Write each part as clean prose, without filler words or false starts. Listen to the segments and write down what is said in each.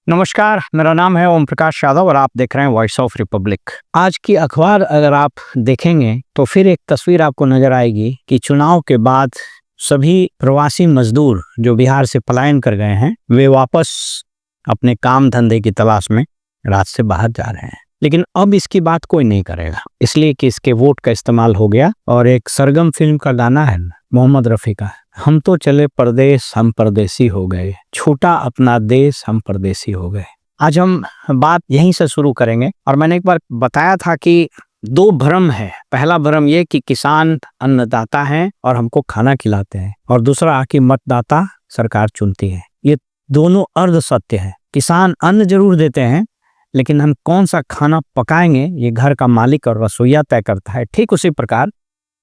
नमस्कार, मेरा नाम है ओम प्रकाश यादव और आप देख रहे हैं वॉइस ऑफ रिपब्लिक। आज की अखबार अगर आप देखेंगे तो फिर एक तस्वीर आपको नजर आएगी कि चुनाव के बाद सभी प्रवासी मजदूर जो बिहार से पलायन कर गए हैं वे वापस अपने काम धंधे की तलाश में राज्य से बाहर जा रहे हैं। लेकिन अब इसकी बात कोई नहीं करेगा, इसलिए कि इसके वोट का इस्तेमाल हो गया। और एक सरगम फिल्म का गाना है मोहम्मद रफ़ी का, हम तो चले परदेश हम परदेसी हो गए, छूटा अपना देश हम परदेसी हो गए। आज हम बात यहीं से शुरू करेंगे। और मैंने एक बार बताया था कि दो भ्रम है। पहला भ्रम ये कि किसान अन्नदाता हैं और हमको खाना खिलाते हैं, और दूसरा कि मतदाता सरकार चुनती है। ये दोनों अर्ध सत्य है। किसान अन्न जरूर देते हैं, लेकिन हम कौन सा खाना पकाएंगे ये घर का मालिक और रसोइया तय करता है। ठीक उसी प्रकार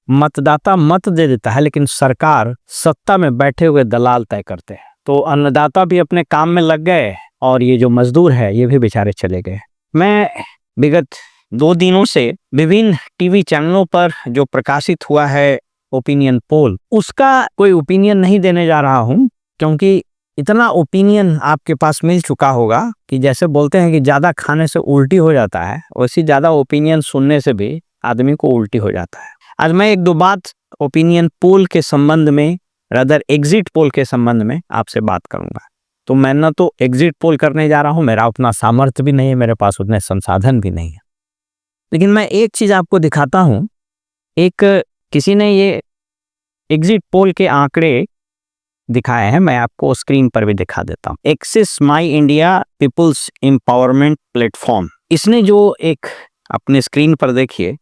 मतदाता मत दे देता है, लेकिन सरकार सत्ता में बैठे हुए दलाल तय करते हैं। तो अन्नदाता भी अपने काम में लग गए और ये जो मजदूर है ये भी बेचारे चले गए। मैं विगत 2 दिनों से विभिन्न टीवी चैनलों पर जो प्रकाशित हुआ है ओपिनियन पोल, उसका कोई ओपिनियन नहीं देने जा रहा हूं, क्योंकि इतना ओपिनियन आपके पास मिल चुका होगा कि जैसे बोलते हैं कि ज्यादा खाने से उल्टी हो जाता है, वैसी ज्यादा ओपिनियन सुनने से भी आदमी को उल्टी हो जाता है। आज मैं एक दो बात ओपिनियन पोल के संबंध में, रादर एग्जिट पोल के संबंध में आपसे बात करूंगा। तो मैं ना तो एग्जिट पोल करने जा रहा हूं, मेरा उतना सामर्थ्य भी नहीं है, मेरे पास उतने संसाधन भी नहीं है। लेकिन मैं एक चीज आपको दिखाता हूं। एक किसी ने ये एग्जिट पोल के आंकड़े दिखाए हैं, मैं आपको स्क्रीन पर भी दिखा देता हूं। Axis My India people's empowerment platform, इसने जो एक अपने स्क्रीन पर देखिए,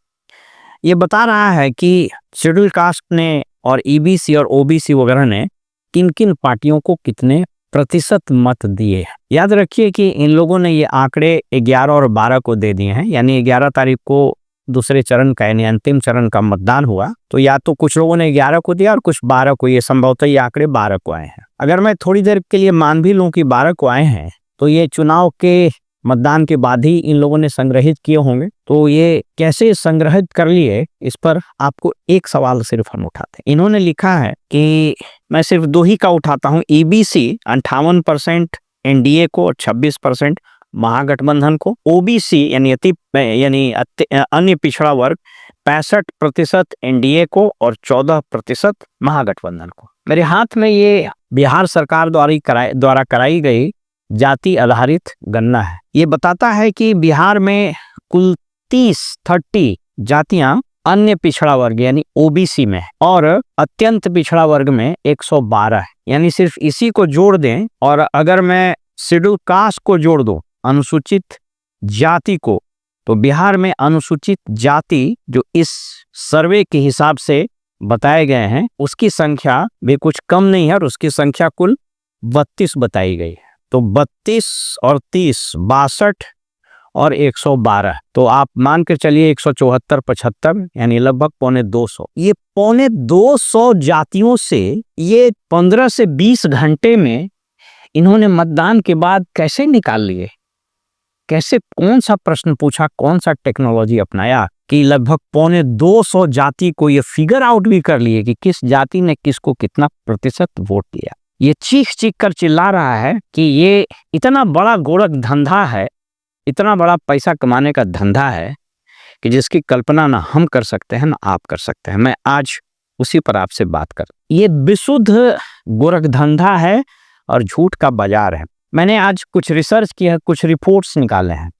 ये बता रहा है कि शेड्यूल कास्ट ने और ईबीसी और ओबीसी वगैरह ने किन किन पार्टियों को कितने प्रतिशत मत दिए। याद रखिए कि इन लोगों ने ये आंकड़े 11 और 12 को दे दिए हैं, यानी 11 तारीख को दूसरे चरण का यानी अंतिम चरण का मतदान हुआ। तो या तो कुछ लोगों ने 11 को दिया और कुछ 12 को, ये संभवतः ये आंकड़े 12 को आए हैं। अगर मैं थोड़ी देर के लिए मान भी लूं कि 12 को आए हैं, तो ये चुनाव के मतदान के बाद ही इन लोगों ने संग्रहित किए होंगे। तो ये कैसे संग्रहित कर लिए, इस पर आपको एक सवाल सिर्फ हम उठाते हैं। इन्होंने लिखा है कि मैं सिर्फ 2 ही का उठाता हूं, ईबीसी 58% एनडीए को और 26% महागठबंधन को, ओबीसी यानी अन्य पिछड़ा वर्ग 65% एनडीए को और 14% महागठबंधन को। मेरे हाथ में ये बिहार सरकार द्वारा कराई गई जाति आधारित गणना है। ये बताता है कि बिहार में कुल 30 जातियां अन्य पिछड़ा वर्ग यानी ओबीसी में, और अत्यंत पिछड़ा वर्ग में 112 है। यानी सिर्फ इसी को जोड़ दें और अगर मैं शेड्यूल कास्ट को जोड़ दूं, अनुसूचित जाति को, तो बिहार में अनुसूचित जाति जो इस सर्वे के हिसाब से बताए गए हैं उसकी संख्या भी कुछ कम नहीं है, और उसकी संख्या कुल 32 बताई गई है। तो 32 और 30 62 और 112, तो आप मान के चलिए 174 75, यानी लगभग 250। ये 250 जातियों से ये 15 से 20 घंटे में इन्होंने मतदान के बाद कैसे निकाल लिए, कैसे, कौन सा प्रश्न पूछा, कौन सा टेक्नोलॉजी अपनाया कि लगभग 250 जाति को ये फिगर आउट भी कर लिए कि किस जाति ने किसको कितना प्रतिशत वोट दिया। ये चीख चीख कर चिल्ला रहा है कि ये इतना बड़ा गोरख धंधा है, इतना बड़ा पैसा कमाने का धंधा है कि जिसकी कल्पना ना हम कर सकते हैं ना आप कर सकते हैं। मैं आज उसी पर आपसे बात कर, ये विशुद्ध गोरख धंधा है और झूठ का बाजार है। मैंने आज कुछ रिसर्च किया, कुछ रिपोर्ट्स निकाले हैं।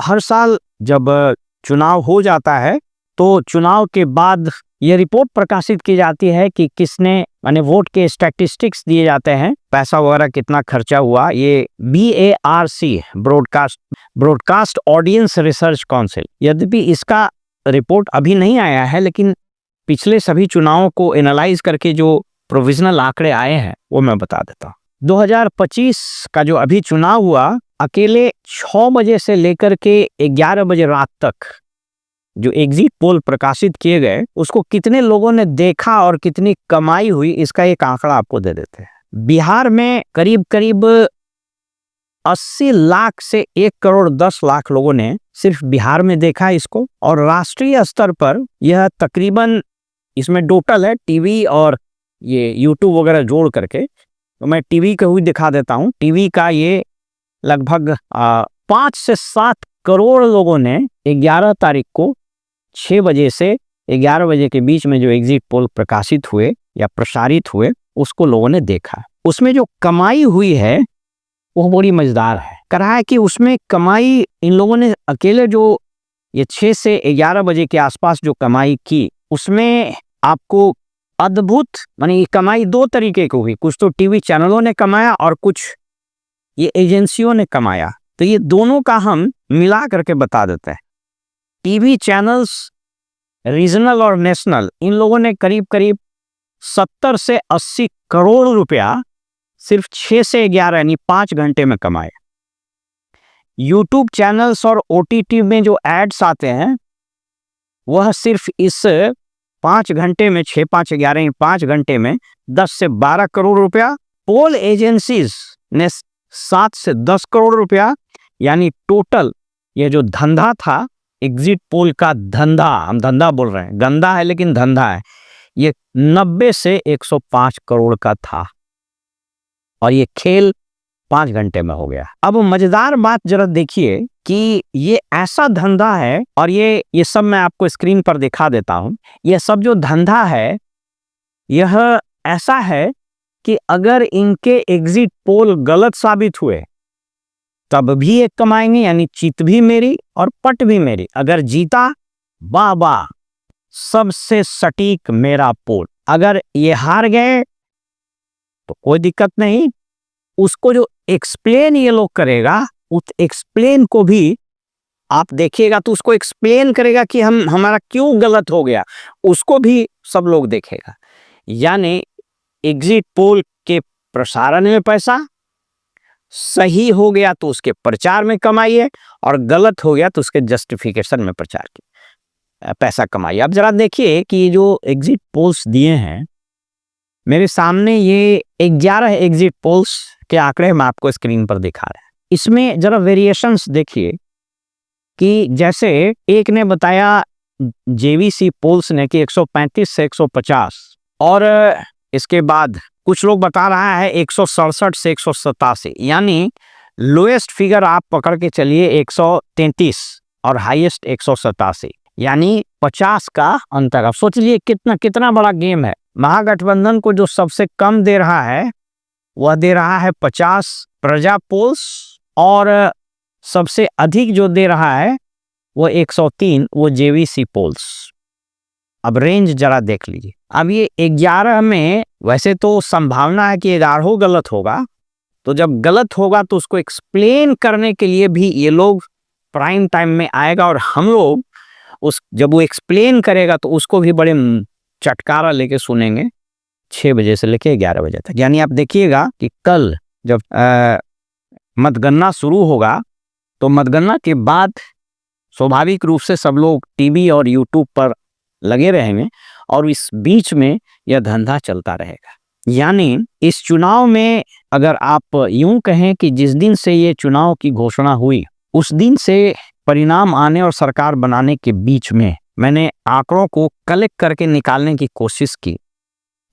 हर साल जब चुनाव हो जाता है तो चुनाव के बाद ये रिपोर्ट प्रकाशित की जाती है कि किसने, माने वोट के स्टैटिस्टिक्स दिए जाते हैं, पैसा वगैरह कितना खर्चा हुआ। ये BARC broadcast audience research council, यद्यपि इसका रिपोर्ट अभी नहीं आया है, लेकिन पिछले सभी चुनावों को एनालाइज करके जो प्रोविजनल आंकड़े आए हैं वो मैं बता देता हूँ। 2025 का जो अभी चुनाव हुआ, अकेले 6 बजे से लेकर के 11 बजे रात तक जो एग्जिट पोल प्रकाशित किए गए, उसको कितने लोगों ने देखा और कितनी कमाई हुई, इसका एक आंकड़ा आपको दे देते हैं। बिहार में करीब करीब 80 लाख से 1 करोड़ 10 लाख लोगों ने सिर्फ बिहार में देखा इसको, और राष्ट्रीय स्तर पर यह तकरीबन, इसमें टोटल है टीवी और ये यूट्यूब वगैरह जोड़ करके, तो मैं टीवी का ही दिखा देता हूँ। टीवी का ये लगभग 5 से 7 करोड़ लोगों ने 11 तारीख को 6 बजे से 11 बजे के बीच में जो एग्जिट पोल प्रकाशित हुए या प्रसारित हुए उसको लोगों ने देखा। उसमें जो कमाई हुई है वो बड़ी मजेदार है। कहा है कि उसमें कमाई इन लोगों ने अकेले जो ये 6 से 11 बजे के आसपास जो कमाई की उसमें आपको अद्भुत, माने कमाई 2 तरीके की हुई। कुछ तो टीवी चैनलों ने कमाया और कुछ ये एजेंसियों ने कमाया। तो ये दोनों का हम मिला करके बता देते हैं। टीवी चैनल्स रीजनल और नेशनल, इन लोगों ने करीब करीब 70 से 80 करोड़ रुपया सिर्फ 6 से 11 यानी 5 घंटे में कमाए। यूट्यूब चैनल्स और ओटीटी में जो एड्स आते हैं वह सिर्फ इस 5 घंटे में 6, 5, 11, 5 घंटे में 10 से 12 करोड़ रुपया। पोल एजेंसीज ने 7 से 10 करोड़ रुपया, यानी टोटल ये जो धंधा था एग्जिट पोल का धंधा, हम धंधा बोल रहे हैं, गंदा है लेकिन धंधा है, ये 90 से 105 करोड़ का था और ये खेल 5 घंटे में हो गया। अब मजेदार बात जरा देखिए कि ये ऐसा धंधा है और ये सब मैं आपको स्क्रीन पर दिखा देता हूं। ये सब जो धंधा है यह ऐसा है कि अगर इनके एग्जिट पोल गलत साबित हुए तब भी ये कमाएंगे, यानी जीत भी मेरी और पट भी मेरी। अगर जीता वाह वाह, सबसे सटीक मेरा पोल। अगर ये हार गए तो कोई दिक्कत नहीं, उसको जो एक्सप्लेन ये लोग करेगा उस एक्सप्लेन को भी आप देखिएगा तो उसको एक्सप्लेन करेगा कि हमारा क्यों गलत हो गया, उसको भी सब लोग देखेगा। यानी एग्जिट पोल के प्रसारण में पैसा, सही हो गया तो उसके प्रचार में कमाइए और गलत हो गया तो उसके जस्टिफिकेशन में प्रचार की पैसा कमाइए। अब जरा देखिए कि ये जो एग्जिट पोल्स दिए हैं मेरे सामने, ये 11 एग्जिट पोल्स के आंकड़े हम आपको स्क्रीन पर दिखा रहे हैं। इसमें जरा वेरिएशंस देखिए कि जैसे एक ने बताया जेवीसी पोल्स ने कि 135 से 150, और इसके बाद कुछ लोग बता रहा है 167 से 187, यानी लोएस्ट फिगर आप पकड़ के चलिए 133 और हाईएस्ट 187, यानी 50 का अंतर। अब सोच लीजिए कितना बड़ा गेम है। महागठबंधन को जो सबसे कम दे रहा है वह दे रहा है 50 प्रजा पोल्स और सबसे अधिक जो दे रहा है वो 103 वो जेवीसी पोल्स। अब रेंज जरा देख लीजिए। अब ये 11 में वैसे तो संभावना है कि 11 गलत होगा, तो जब गलत होगा तो उसको एक्सप्लेन करने के लिए भी ये लोग प्राइम टाइम में आएगा और हम लोग जब वो एक्सप्लेन करेगा तो उसको भी बड़े चटकारा लेके सुनेंगे 6 बजे से लेके 11 बजे तक। यानी आप देखिएगा कि कल जब मतगणना शुरू होगा तो मतगणना के बाद स्वाभाविक रूप से सब लोग टीवी और यूट्यूब पर लगे रहेंगे और इस बीच में यह धंधा चलता रहेगा। यानी इस चुनाव में अगर आप यूं कहें कि जिस दिन से ये चुनाव की घोषणा हुई उस दिन से परिणाम आने और सरकार बनाने के बीच में मैंने आंकड़ों को कलेक्ट करके निकालने की कोशिश की,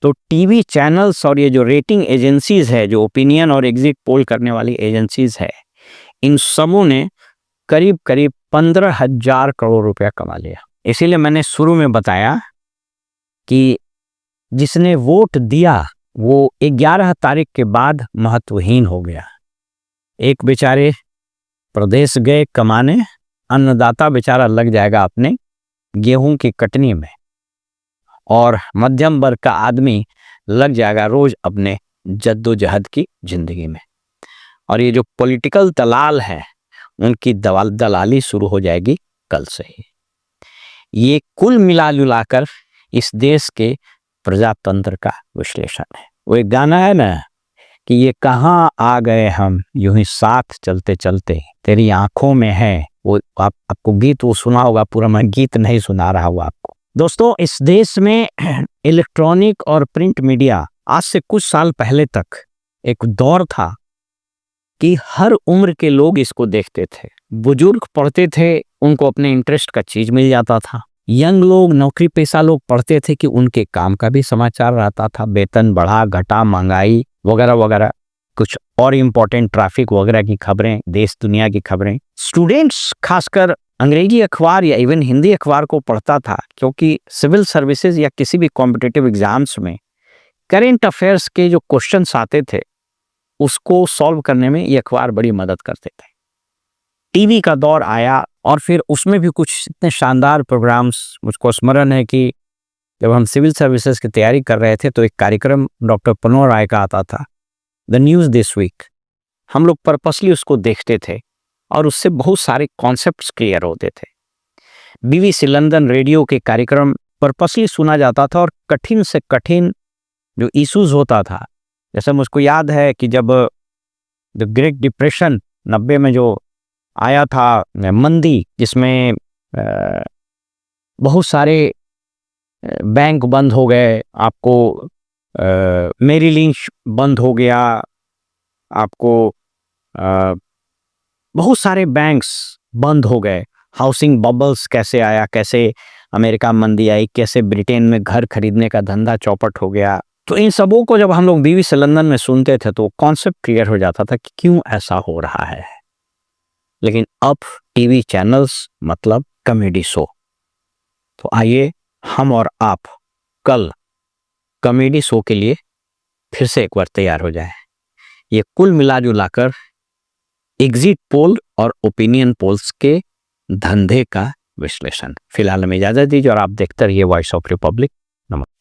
तो टीवी चैनल्स और ये जो रेटिंग एजेंसीज है, जो ओपिनियन और एग्जिट पोल करने वाली एजेंसीज है, इन सबों ने करीब करीब 15,000 करोड़ रुपया कमा लिया। इसीलिए मैंने शुरू में बताया कि जिसने वोट दिया वो 11 तारीख के बाद महत्वहीन हो गया। एक बेचारे प्रदेश गए कमाने, अन्नदाता बेचारा लग जाएगा अपने गेहूं की कटनी में और मध्यम वर्ग का आदमी लग जाएगा रोज अपने जद्दोजहद की जिंदगी में। और ये जो पॉलिटिकल दलाल है उनकी दलाली शुरू हो जाएगी कल से ही। ये कुल मिला जुलाकर इस देश के प्रजातंत्र का विश्लेषण है। वो एक गाना है ना कि ये कहाँ आ गए हम यूं ही साथ चलते चलते, तेरी आंखों में है, वो आपको गीत वो सुना होगा, पूरा मैं गीत नहीं सुना रहा हूँ आपको। दोस्तों, इस देश में इलेक्ट्रॉनिक और प्रिंट मीडिया आज से कुछ साल पहले तक एक दौर था कि हर उम्र के लोग इसको देखते थे। बुजुर्ग पढ़ते थे, उनको अपने इंटरेस्ट का चीज मिल जाता था। यंग लोग, नौकरी पेशा लोग पढ़ते थे कि उनके काम का भी समाचार रहता था, वेतन बढ़ा घटा, महंगाई वगैरह वगैरह। कुछ और इम्पोर्टेंट ट्रैफिक वगैरह की खबरें, देश दुनिया की खबरें। स्टूडेंट्स खासकर अंग्रेजी अखबार या इवन हिंदी अखबार को पढ़ता था, क्योंकि सिविल सर्विसेज या किसी भी कॉम्पिटिटिव एग्जाम्स में करेंट अफेयर्स के जो क्वेश्चंस आते थे उसको सॉल्व करने में ये अखबार बड़ी मदद करते थे। टीवी का दौर आया और फिर उसमें भी कुछ इतने शानदार प्रोग्राम्स, मुझको स्मरण है कि जब हम सिविल सर्विसेज की तैयारी कर रहे थे तो एक कार्यक्रम डॉक्टर पनोर राय का आता था, द न्यूज़ दिस वीक। हम लोग पर्पसली उसको देखते थे और उससे बहुत सारे कॉन्सेप्ट्स क्लियर होते थे। बीबीसी लंदन रेडियो के कार्यक्रम पर्पसली सुना जाता था और कठिन से कठिन जो इश्यूज होता था, जैसे मुझको याद है कि जब द ग्रेट डिप्रेशन 90 में जो आया था, मंदी, जिसमें बहुत सारे बैंक बंद हो गए, आपको मेरी लिंच बंद हो गया, आपको बहुत सारे बैंक्स बंद हो गए, हाउसिंग बबल्स कैसे आया, कैसे अमेरिका मंदी आई, कैसे ब्रिटेन में घर खरीदने का धंधा चौपट हो गया। तो इन सबों को जब हम लोग बीबीसी लंदन में सुनते थे तो कॉन्सेप्ट क्लियर हो जाता था कि क्यों ऐसा हो रहा है। लेकिन अब टीवी चैनल्स मतलब कॉमेडी शो। तो आइए हम और आप कल कॉमेडी शो के लिए फिर से एक बार तैयार हो जाए। ये कुल मिला जुलाकर एग्जिट पोल और ओपिनियन पोल्स के धंधे का विश्लेषण। फिलहाल हमें इजाजत दीजिए और आप देखते रहिए वॉइस ऑफ रिपब्लिक। नमस्कार।